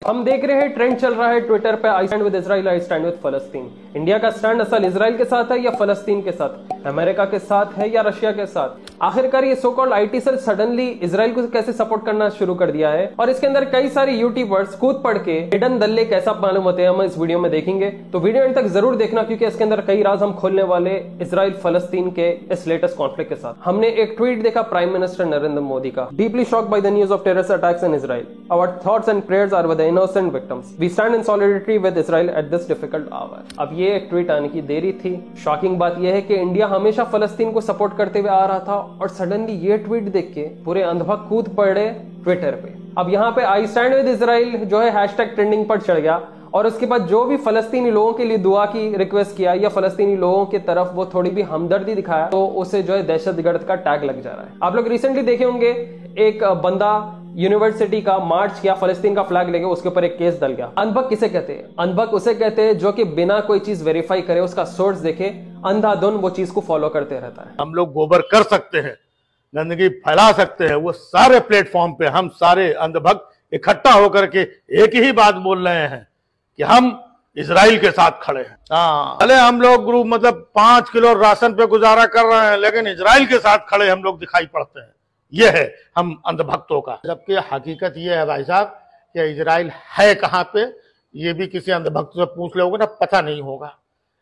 हम देख रहे हैं ट्रेंड चल रहा है ट्विटर पे, I stand with Israel, I stand with Palestine. India का स्टैंड असल इजराइल के साथ है या फलस्तीन के साथ, अमेरिका के साथ है या रशिया के साथ? आखिरकार ये so called IT cell suddenly Israel को कैसे सपोर्ट करना शुरू कर दिया है, और इसके अंदर कई सारे यूट्यूबर्स कूद पड़ के हिडन दल्ले कैसा मालूम होते हैं, हम इस वीडियो में देखेंगे। तो वीडियो एंड तक जरूर देखना, क्योंकि इसके अंदर कई राज हम खोलने वाले इजराइल फलस्तीन के इस लेटेस्ट कॉन्फ्लिक्ट के साथ। हमने एक ट्वीट देखा प्राइम मिनिस्टर नरेंद्र मोदी का, deeply shocked by the news of terrorist attacks in Israel, our thoughts and prayers are with the innocent victims, we stand in solidarity with Israel at this difficult hour. अब ये एक tweet आने की देरी थी। Shocking बात यह है कि इंडिया हमेशा फलस्तीन को सपोर्ट करते हुए आ रहा था, और सडनली ये ट्वीट देख के पूरे अंधभक्त कूद पड़े ट्विटर पे। अब यहाँ पे आई स्टैंड विद इजराइल जो है हैशटैग ट्रेंडिंग पर चढ़ गया, और उसके बाद जो भी फलस्तीनी लोगों के लिए दुआ की रिक्वेस्ट किया या फलस्तीनी लोगों की तरफ वो थोड़ी भी हमदर्दी दिखाया, तो उसे जो है दहशतगर्द का टैग लग जा रहा है। आप लोग रिसेंटली देखे होंगे एक बंदा यूनिवर्सिटी का मार्च किया फलस्तीन का फ्लैग लेके, उसके ऊपर एक केस डल गया। अंधभक्त किसे कहते हैं? अंधभक्त उसे कहते हैं जो कि बिना कोई चीज वेरीफाई करे, उसका सोर्स देखे, अंधाधुन वो चीज को फॉलो करते रहता है। हम लोग गोबर कर सकते हैं, गंदगी फैला सकते हैं, वो सारे प्लेटफॉर्म पे हम सारे अंधभक्त इकट्ठा होकर के एक ही बात बोल रहे हैं कि हम इजराइल के साथ खड़े हैं। भले हम लोग ग्रुप मतलब 5 किलो राशन पे गुजारा कर रहे हैं, लेकिन इजराइल के साथ खड़े हम लोग दिखाई पड़ते हैं। ये है हम अंधभक्तों का। जबकि हकीकत ये है भाई साहब कि इजराइल है कहाँ पे, ये भी किसी अंधभक्त से पूछ लोगे ना, पता नहीं होगा।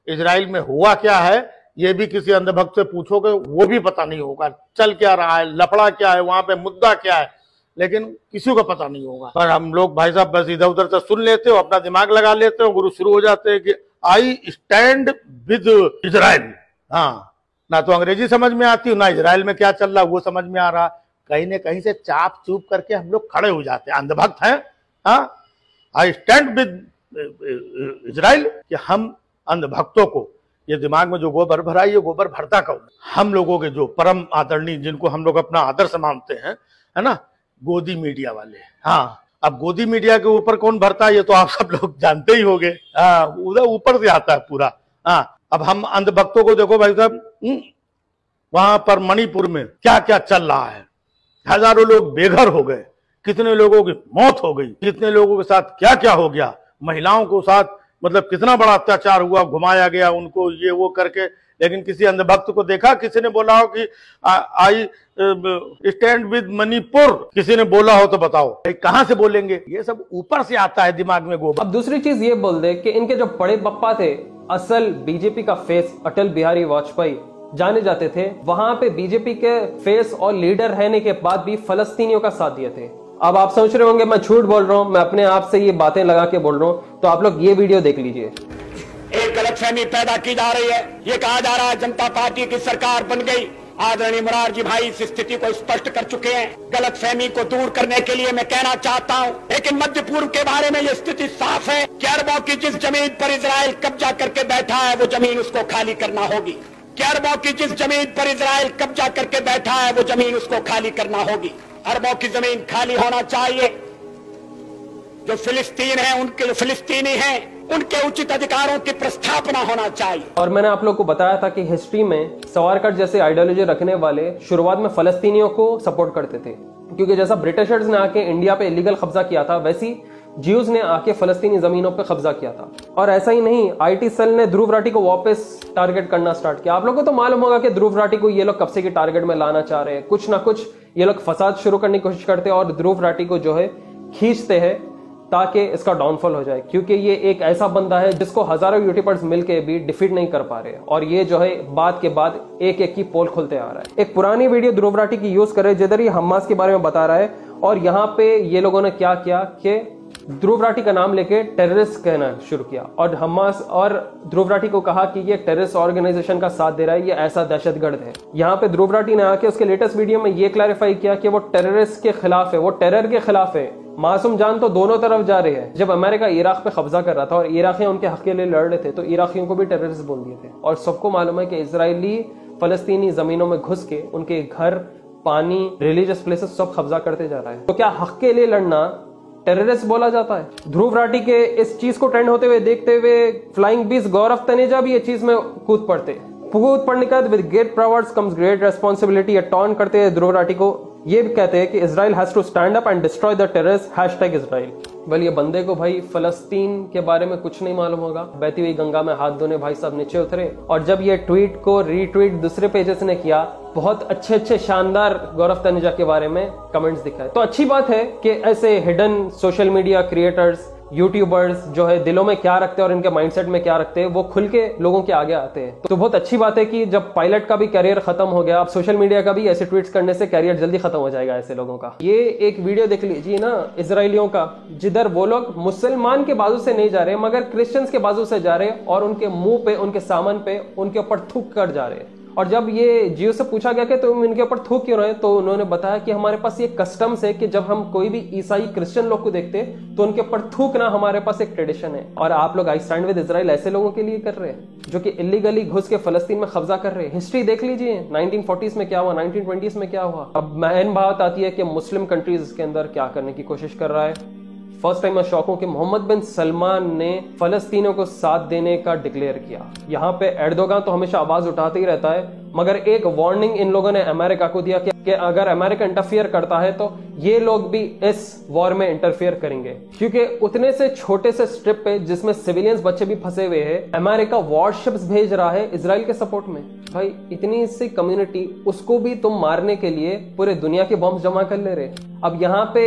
इजराइल में हुआ क्या है ये भी किसी अंधभक्त से पूछोगे वो भी पता नहीं होगा। चल क्या रहा है, लफड़ा क्या है, वहां पे मुद्दा क्या है, लेकिन किसी को पता नहीं होगा। पर हम लोग भाई साहब बस इधर उधर से सुन लेते हो, अपना दिमाग लगा लेते हो, गुरु शुरू हो जाते हैं कि आई स्टैंड विद इजराइल। हाँ, ना तो अंग्रेजी समझ में आती हो, ना इजराइल में क्या चल रहा वो समझ में आ रहा। कहीं न कहीं से चाप चूप करके हम लोग खड़े हो जाते हैं, अंधभक्त हैं। हाँ, आई स्टैंड विद इजराइल कि हम अंधभक्तों को ये दिमाग में जो गोबर भरा, ये गोबर भरता कौन? हम लोगों के जो परम आदरणीय, जिनको हम लोग अपना आदर्श मानते हैं, है ना, गोदी मीडिया वाले। हाँ, अब गोदी मीडिया के ऊपर कौन भरता है ये तो आप सब लोग जानते ही होंगे। हाँ, उधर ऊपर से आता है पूरा। हाँ, अब हम अंधभक्तों को देखो भाई साहब, वहां पर मणिपुर में क्या क्या चल रहा है, हजारों लोग बेघर हो गए, कितने लोगों की मौत हो गई, कितने लोगों के साथ क्या क्या हो गया, महिलाओं को साथ मतलब कितना बड़ा अत्याचार हुआ, घुमाया गया उनको, ये वो करके। लेकिन किसी अंधभक्त को देखा किसी ने बोला हो कि आई स्टैंड विद मणिपुर, किसी ने बोला हो तो बताओ, कहां से बोलेंगे? ये सब ऊपर से आता है दिमाग में गोबर। अब दूसरी चीज ये बोल दे कि इनके जो बड़े पप्पा थे, असल बीजेपी का फेस अटल बिहारी वाजपेयी जाने जाते थे, वहां पे बीजेपी के फेस और लीडर रहने के बाद भी फलस्तीनियों का साथ दिए थे। अब आप सोच रहे होंगे मैं झूठ बोल रहा हूं, मैं अपने आप से ये बातें लगा के बोल रहा हूं, तो आप लोग ये वीडियो देख लीजिए। एक गलतफहमी पैदा की जा रही है, ये कहा जा रहा है जनता पार्टी की सरकार बन गई। आदरणीय मोरारजी भाई इस स्थिति को स्पष्ट कर चुके हैं। गलतफहमी को दूर करने के लिए मैं कहना चाहता हूं, लेकिन मध्य पूर्व के बारे में यह स्थिति साफ है कि अरबों की जिस जमीन पर इजराइल कब्जा करके बैठा है वो जमीन उसको खाली करना होगी। अरबों की जिस जमीन पर इजराइल कब्जा करके बैठा है वो जमीन उसको खाली करना होगी। अरबों की जमीन खाली होना चाहिए। जो फिलिस्तीन है, उनके जो फिलिस्तीनी हैं, उनके उचित अधिकारों की प्रस्थापना होना चाहिए। और मैंने आप लोग को बताया था कि हिस्ट्री में सवारकर जैसे आइडियोलॉजी रखने वाले शुरुआत में फलस्तीनियों को सपोर्ट करते थे, क्योंकि जैसा ब्रिटिशर्स ने आके इंडिया पे इलीगल कब्जा किया था, वैसी ज्यूज ने आके फलस्तीनी जमीनों पे कब्जा किया था। और ऐसा ही नहीं, आईटी सेल ने ध्रुव राठी को वापस टारगेट करना स्टार्ट किया। आप लोगों को तो मालूम होगा कि ध्रुव राठी को ये लोग कब से के टारगेट में लाना चाह रहे हैं, कुछ ना कुछ ये लोग फसाद शुरू करने की कोशिश करते हैं और ध्रुव राठी को जो है खींचते हैं ताकि इसका डाउनफॉल हो जाए, क्योंकि ये एक ऐसा बंदा है जिसको हजारों यूट्यूबर्स मिलके भी डिफीट नहीं कर पा रहे, और ये जो है बाद के बाद एक एक की पोल खोलते आ रहा है। एक पुरानी वीडियो ध्रुव राठी की यूज कर रहे जिधर ये हमास के बारे में बता रहा है, और यहाँ पे ये लोगों ने क्या किया कि ध्रुव राठी का नाम लेके टेररिस्ट कहना शुरू किया, और हमास और ध्रुव राठी को कहा कि ये टेररिस्ट ऑर्गेनाइजेशन का साथ दे रहा है, ये ऐसा दहशतगर्द है। यहाँ पे ध्रुव राठी ने आके उसके लेटेस्ट वीडियो में ये क्लैरिफाई किया कि वो टेररिस्ट के खिलाफ है, वो टेरर के खिलाफ है। मासूम जान तो दोनों तरफ जा रही है। जब अमेरिका इराक पे कब्जा कर रहा था और इराकी उनके हक के लिए लड़ रहे थे, तो इराकियों को भी टेररिस्ट बोल दिए थे। और सबको मालूम है कि इजरायली फलस्तीनी जमीनों में घुस के उनके घर, पानी, रिलीजियस प्लेसेस सब कब्जा करते जा रहा है। तो क्या हक के लिए लड़ना टेररिस्ट बोला जाता है? ध्रुव राठी के इस चीज को ट्रेंड होते हुए देखते हुए फ्लाइंग बीस्ट गौरव तनेजा भी ये चीज में कूद पड़ने का with great powers comes great responsibility taunt करते हैं ध्रुव राठी को। ये भी कहते हैं कि Israel has to stand up and destroy the terrorist #Israel। Well ये बंदे को भाई फलस्तीन के बारे में कुछ नहीं मालूम होगा। बहती हुई गंगा में हाथ धोने भाई साहब नीचे उतरे, और जब ये ट्वीट को रीट्वीट दूसरे पेजेस ने किया, बहुत अच्छे शानदार गौरव तनेजा के बारे में कमेंट्स दिखाए। तो अच्छी बात है कि ऐसे hidden social media creators, YouTubers जो है दिलों में क्या रखते हैं और इनके माइंडसेट में क्या रखते हैं वो खुल के लोगों के आगे आते हैं। तो बहुत अच्छी बात है कि जब पायलट का भी करियर खत्म हो गया, अब सोशल मीडिया का भी ऐसे ट्वीट्स करने से करियर जल्दी खत्म हो जाएगा ऐसे लोगों का। ये एक वीडियो देख लीजिए ना इजरायलियों का, जिधर वो लोग मुसलमान के बाजू से नहीं जा रहे मगर क्रिश्चियंस के बाजू से जा रहे और उनके मुंह पे, उनके सामान पे, उनके ऊपर थूक कर जा रहे। और जब ये जियो से पूछा गया कि तुम इनके ऊपर थूक क्यों रहे, तो उन्होंने बताया कि हमारे पास ये कस्टम्स है कि जब हम कोई भी ईसाई क्रिश्चियन लोग को देखते तो उनके ऊपर थूकना हमारे पास एक ट्रेडिशन है। और आप लोग आई स्टैंड विद इजराइल ऐसे लोगों के लिए कर रहे हैं जो कि इलीगली घुस के फलस्तीन में कब्जा कर रहे हैं। हिस्ट्री देख लीजिए, 1940s में क्या हुआ, 1920s में क्या हुआ। अब मेन बात आती है कि मुस्लिम कंट्रीज के अंदर क्या करने की कोशिश कर रहा है। फर्स्ट टाइम मैं शौक हूं कि मोहम्मद बिन सलमान ने फलस्तीनियों को साथ देने का डिक्लेयर किया। यहाँ पे एर्दोगान तो हमेशा आवाज उठाते ही रहता है, मगर एक वार्निंग इन लोगों ने अमेरिका को दिया कि अगर अमेरिका इंटरफियर करता है तो ये लोग भी इस वॉर में इंटरफियर करेंगे, क्योंकि उतने से छोटे से स्ट्रिप पे जिसमें सिविलियंस बच्चे भी फंसे हुए हैं, अमेरिका वॉरशिप्स भेज रहा है इजराइल के सपोर्ट में। भाई इतनी सी कम्युनिटी, उसको भी तुम मारने के लिए पूरे दुनिया के बॉम्ब जमा कर ले रहे। अब यहाँ पे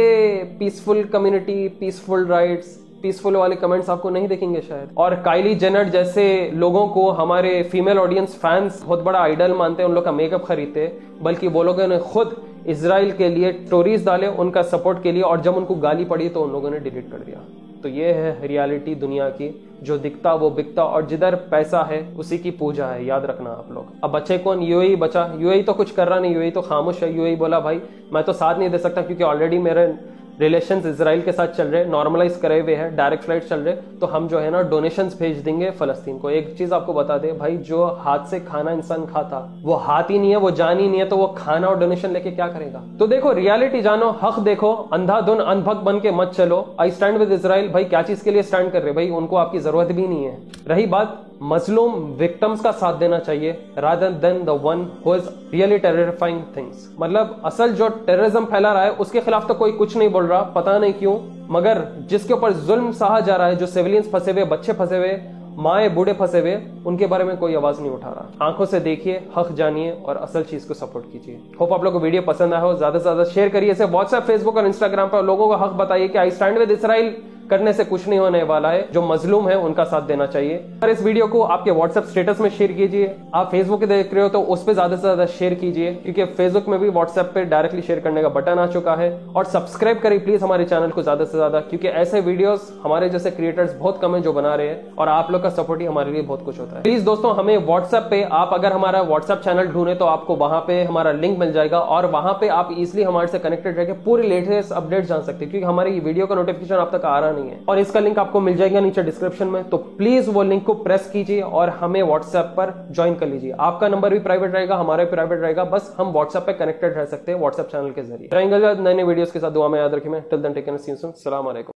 peaceful community, peaceful rights, peaceful वाले कमेंट्स आपको नहीं देखेंगे शायद। और काइली जेनर जैसे लोगों को हमारे फीमेल ऑडियंस फैंस बहुत बड़ा आइडल मानते हैं, उन लोग का मेकअप खरीदते, बल्कि वो लोगों ने खुद इजराइल के लिए स्टोरीज डाले उनका सपोर्ट के लिए, और जब उनको गाली पड़ी तो उन लोगों ने डिलीट कर दिया। तो ये है रियलिटी दुनिया की, जो दिखता वो बिकता, और जिधर पैसा है उसी की पूजा है, याद रखना आप लोग। अब बचे कौन? यूएई बचा। यूएई तो कुछ कर रहा नहीं, यूएई तो खामोश है। यूएई बोला भाई मैं तो साथ नहीं दे सकता क्योंकि ऑलरेडी मेरे रिलेशंस इजराइल के साथ चल रहे, नॉर्मलाइज करे हुए हैं, डायरेक्ट फ्लाइट चल रहे, तो हम जो है ना डोनेशंस भेज देंगे फलस्तीन को। एक चीज आपको बता दे भाई, जो हाथ से खाना इंसान खाता वो हाथ ही नहीं है, वो जान ही नहीं है, तो वो खाना और डोनेशन लेके क्या करेगा? तो देखो रियलिटी जानो, हक देखो, अंधाधुन अनभक्त बन के मत चलो। आई स्टैंड विद इजराइल। भाई क्या चीज के लिए स्टैंड कर रहे भाई? उनको आपकी जरूरत भी नहीं है। रही बात मजलूम विक्टिम्स का साथ देना चाहिए rather than the one who is really terrifying things. मतलब असल जो टेररिज्म फैला रहा है उसके खिलाफ तो कोई कुछ नहीं बोल रहा, पता नहीं क्यों, मगर जिसके ऊपर जुल्म सहा जा रहा है, जो सिविलियंस फंसे हुए, बच्चे फंसे हुए, माए बूढ़े फंसे हुए, उनके बारे में कोई आवाज नहीं उठा रहा। आंखों से देखिए, हक जानिए और असल चीज को सपोर्ट कीजिए। होप आप लोगों को वीडियो पसंद आया हो, ज्यादा से ज्यादा शेयर करिए इसे व्हाट्सएप, फेसबुक और इंस्टाग्राम पर। लोगों का हक बताइए कि आई स्टैंड विद इजराइल करने से कुछ नहीं होने वाला है, जो मजलूम है उनका साथ देना चाहिए। और इस वीडियो को आपके व्हाट्सएप स्टेटस में शेयर कीजिए। आप फेसबुक पे देख रहे हो तो उस पर ज्यादा से ज्यादा शेयर कीजिए, क्योंकि फेसबुक में भी व्हाट्सएप पे डायरेक्टली शेयर करने का बटन आ चुका है। और सब्सक्राइब करिए प्लीज हमारे चैनल को ज्यादा से ज्यादा, क्योंकि ऐसे वीडियोस हमारे जैसे क्रिएटर्स बहुत कम है जो बना रहे हैं, और आप लोग का सपोर्ट ही हमारे लिए बहुत कुछ होता है। प्लीज दोस्तों, हमें व्हाट्सएप पे आप अगर हमारा व्हाट्सएप चैनल ढूंढे तो आपको वहां पे हमारा लिंक मिल जाएगा, और वहां पे आप इजिली हमारे से कनेक्टेड रहकर पूरी लेटेस्ट अपडेट जान सकते हैं, क्योंकि हमारी वीडियो का नोटिफिकेशन आप तक आ रहा नहीं है। और इसका लिंक आपको मिल जाएगा नीचे डिस्क्रिप्शन में, तो प्लीज वो लिंक को प्रेस कीजिए और हमें व्हाट्सएप पर ज्वाइन कर लीजिए। आपका नंबर भी प्राइवेट रहेगा, हमारा भी प्राइवेट रहेगा, बस हम व्हाट्सएप पे कनेक्टेड रह सकते हैं व्हाट्सएप चैनल के जरिए। रहेंगे नए नए वीडियोस के साथ। दुआ में याद रखिए। मैं till then take care, see you soon, अस्सलाम वालेकुम।